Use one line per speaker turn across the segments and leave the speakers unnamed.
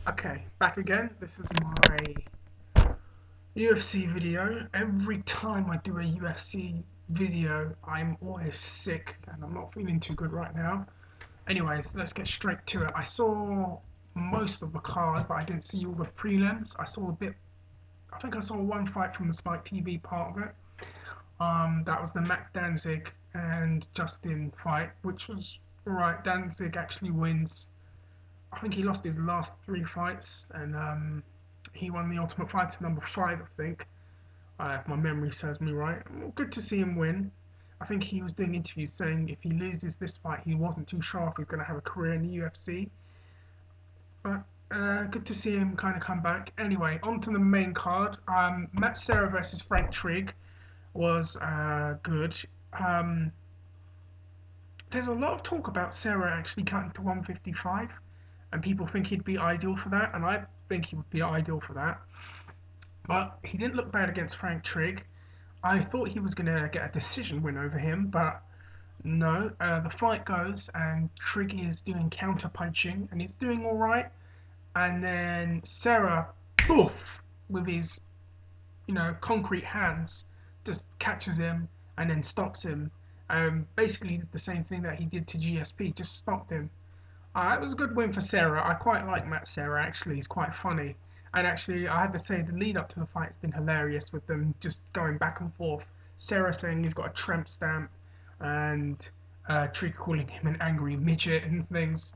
Okay, back again. This is my UFC video. Every time I do a UFC video, I'm always sick and I'm not feeling too good right now. Anyways, let's get straight to it. I saw most of the card, but I didn't see all the prelims. I saw a bit, I think I saw one fight from the Spike TV part of it. That was the Mac Danzig and Justin fight, which was alright. Danzig actually wins. I think he lost his last three fights, and he won the Ultimate Fighter number 5, I think, if my memory serves me right. Well, good to see him win. I think he was doing interviews saying if he loses this fight, he wasn't too sure if he's going to have a career in the UFC. But good to see him kind of come back. Anyway, on to the main card. Matt Serra versus Frank Trigg was good. Um, there's a lot of talk about Serra actually cutting to 155, and people think he'd be ideal for that, and I think he would be ideal for that. But he didn't look bad against Frank Trigg. I thought he was going to get a decision win over him, but no. The fight goes, and Trigg is doing counter punching, and he's doing all right. And then Serra, poof, with his concrete hands, just catches him and then stops him. Basically did the same thing that he did to GSP, just stopped him. It was a good win for Serra. I quite like Matt Serra, actually. He's quite funny. And actually, I have to say, the lead up to the fight has been hilarious with them just going back and forth. Serra saying he's got a tramp stamp, and Trigg calling him an angry midget and things.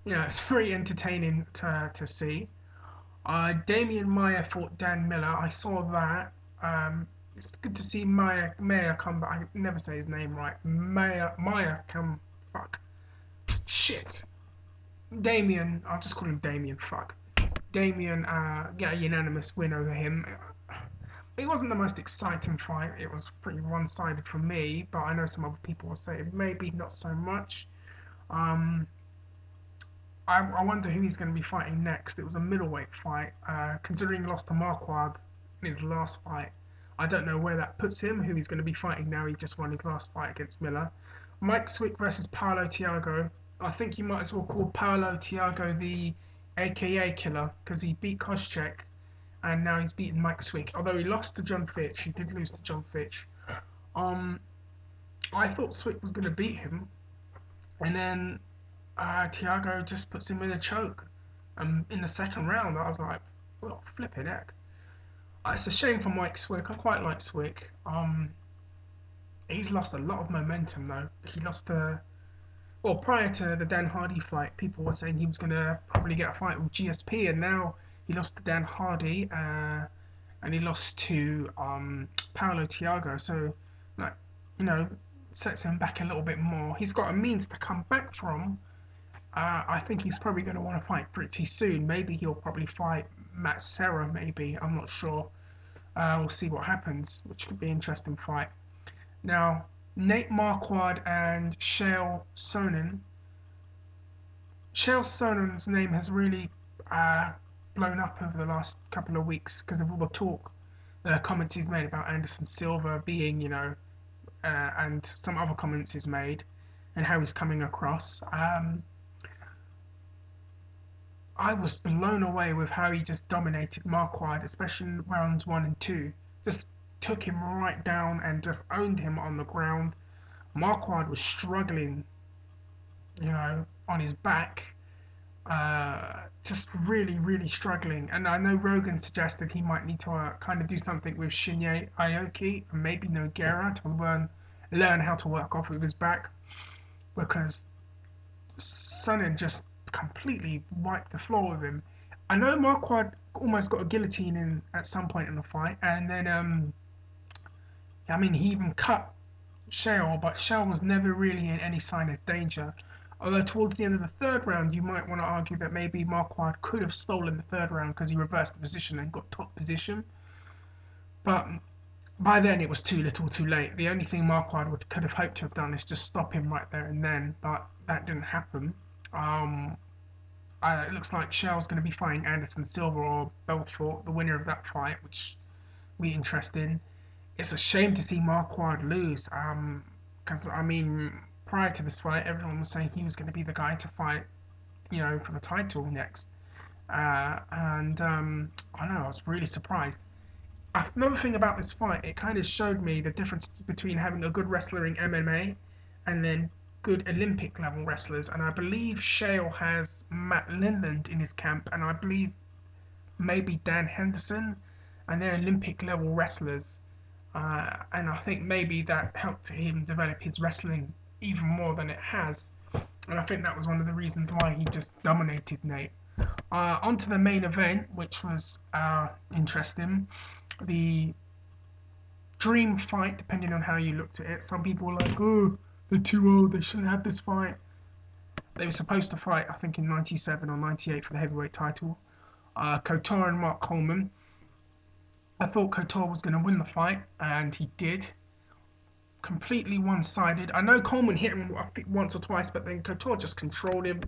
It's very entertaining to see. Damian Maya fought Dan Miller. I saw that. It's good to see Maya come back. I never say his name right. Maya come. Fuck. Shit. Damien, I'll just call him Damien, fuck. Damien get a unanimous win over him. It wasn't the most exciting fight, it was pretty one-sided for me, but I know some other people will say maybe not so much. Um, I wonder who he's going to be fighting next. It was a middleweight fight, considering he lost to Marquardt in his last fight. I don't know where that puts him, who he's going to be fighting now. He just won his last fight against Miller. Mike Swick versus Paulo Thiago. I think you might as well call Paulo Thiago the AKA killer because he beat Koscheck and now he's beaten Mike Swick. Although he lost to John Fitch, he did lose to John Fitch. Um, I thought Swick was going to beat him, and then Thiago just puts him in a choke. In the second round, I was like, well, flipping heck. It's a shame for Mike Swick. I quite like Swick. He's lost a lot of momentum though. He lost to prior to the Dan Hardy fight, people were saying he was going to probably get a fight with GSP, and now he lost to Dan Hardy, and he lost to Paulo Thiago. So, like, you know, sets him back a little bit more. He's got a means to come back from. I think he's probably going to want to fight pretty soon. Maybe he'll probably fight Matt Serra. Maybe, I'm not sure. We'll see what happens, which could be an interesting fight. Now, Nate Marquardt and Chael Sonnen. Chael Sonnen's name has really blown up over the last couple of weeks because of all the talk, the comments he's made about Anderson Silva being, and some other comments he's made, and how he's coming across. I was blown away with how he just dominated Marquardt, especially in rounds 1 and 2. Just took him right down and just owned him on the ground. Marquardt was struggling, on his back, just really, really struggling. And I know Rogan suggested he might need to kind of do something with Shinya Aoki and maybe Nogueira to learn how to work off of his back, because Sonnen just completely wiped the floor with him. I know Marquardt almost got a guillotine in at some point in the fight, and then he even cut Chael, but Chael was never really in any sign of danger. Although towards the end of the third round, you might want to argue that maybe Marquardt could have stolen the third round because he reversed the position and got top position. But by then it was too little too late. The only thing Marquardt could have hoped to have done is just stop him right there and then, but that didn't happen. It looks like Chael's going to be fighting Anderson Silva or Belfort, the winner of that fight, which will be interesting. It's a shame to see Marquardt lose, because prior to this fight, everyone was saying he was going to be the guy to fight, for the title next. And I don't know, I was really surprised. Another thing about this fight, it kind of showed me the difference between having a good wrestler in MMA and then good Olympic level wrestlers. And I believe Shale has Matt Lindland in his camp, and I believe maybe Dan Henderson, and they're Olympic level wrestlers. And I think maybe that helped him develop his wrestling even more than it has. And I think that was one of the reasons why he just dominated Nate. Onto the main event, which was interesting. The dream fight, depending on how you looked at it. Some people were like, oh, they're too old, they shouldn't have this fight. They were supposed to fight, I think, in 97 or 98 for the heavyweight title. Couture and Mark Coleman. I thought Couture was going to win the fight, and he did. Completely one-sided. I know Coleman hit him, I think, once or twice, but then Couture just controlled him,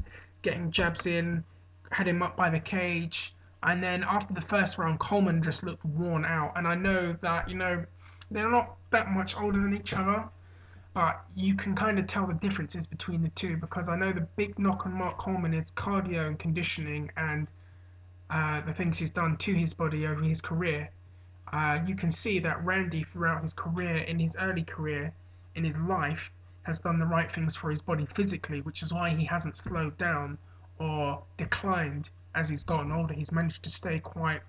getting jabs in, had him up by the cage. And then after the first round, Coleman just looked worn out. And I know that, they're not that much older than each other, but you can kind of tell the differences between the two, because I know the big knock on Mark Coleman is cardio and conditioning, and the things he's done to his body over his career. You can see that Randy, throughout his career, in his early career, in his life, has done the right things for his body physically, which is why he hasn't slowed down or declined as he's gotten older. He's managed to stay quite,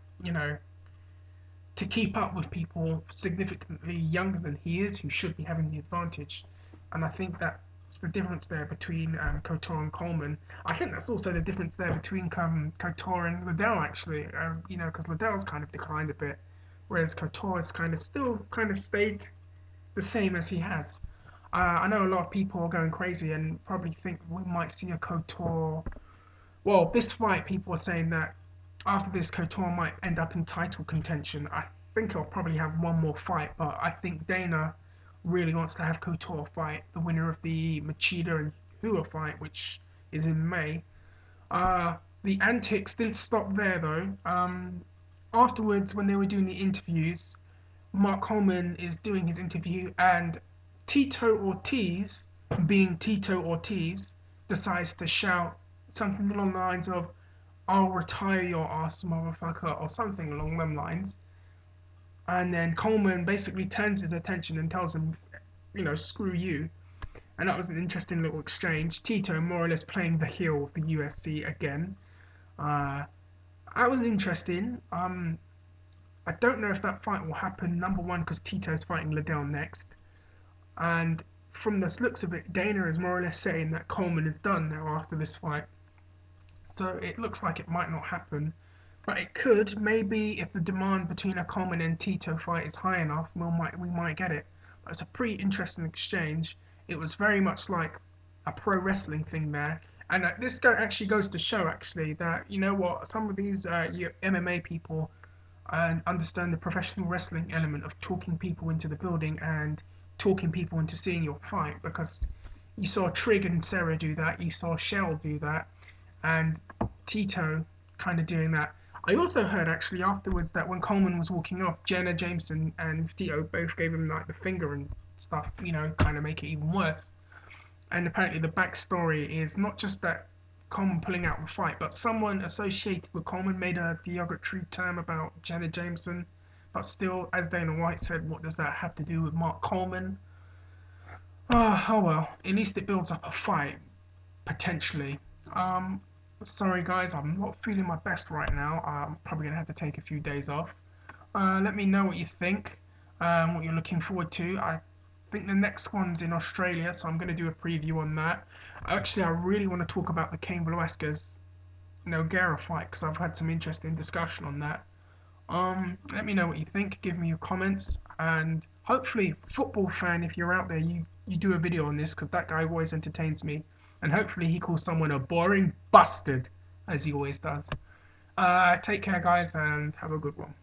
to keep up with people significantly younger than he is, who should be having the advantage. And I think that's the difference there between Couture and Coleman. I think that's also the difference there between Couture and Liddell, actually, because Liddell's kind of declined a bit, whereas Couture has kind of still kind of stayed the same as he has. I know a lot of people are going crazy and probably think we might see a Couture. Well, this fight, people are saying that after this, Couture might end up in title contention. I think he'll probably have one more fight, but I think Dana really wants to have Couture fight the winner of the Machida and Hua fight, which is in May. The antics didn't stop there though. Afterwards, when they were doing the interviews, Mark Coleman is doing his interview, and Tito Ortiz, being Tito Ortiz, decides to shout something along the lines of, I'll retire your ass, motherfucker, or something along them lines. And then Coleman basically turns his attention and tells him, screw you. And that was an interesting little exchange. Tito more or less playing the heel of the UFC again. That was interesting. I don't know if that fight will happen. Number one, because Tito's fighting Liddell next. And from the looks of it, Dana is more or less saying that Coleman is done now after this fight. So it looks like it might not happen. But it could. Maybe if the demand between a Coleman and Tito fight is high enough, we might get it. But it's a pretty interesting exchange. It was very much like a pro wrestling thing there. And this actually goes to show, actually, that, some of these MMA people understand the professional wrestling element of talking people into the building and talking people into seeing your fight, because you saw Trig and Sarah do that, you saw Shell do that, and Tito kind of doing that. I also heard actually afterwards that when Coleman was walking off, Jenna Jameson and Tito both gave him like the finger and stuff, kind of make it even worse. And apparently the backstory is not just that Coleman pulling out the fight, but someone associated with Coleman made a derogatory term about Jenna Jameson. But still, as Dana White said, what does that have to do with Mark Coleman? Oh well, at least it builds up a fight, potentially. Sorry guys, I'm not feeling my best right now. I'm probably going to have to take a few days off. Let me know what you think, what you're looking forward to. I think the next one's in Australia, so I'm going to do a preview on that. Actually, I really want to talk about the Cain Velasquez Nogueira fight, because I've had some interesting discussion on that. Let me know what you think, give me your comments, and hopefully, football fan, if you're out there, you do a video on this, because that guy always entertains me, and hopefully he calls someone a boring bastard, as he always does. Take care guys, and have a good one.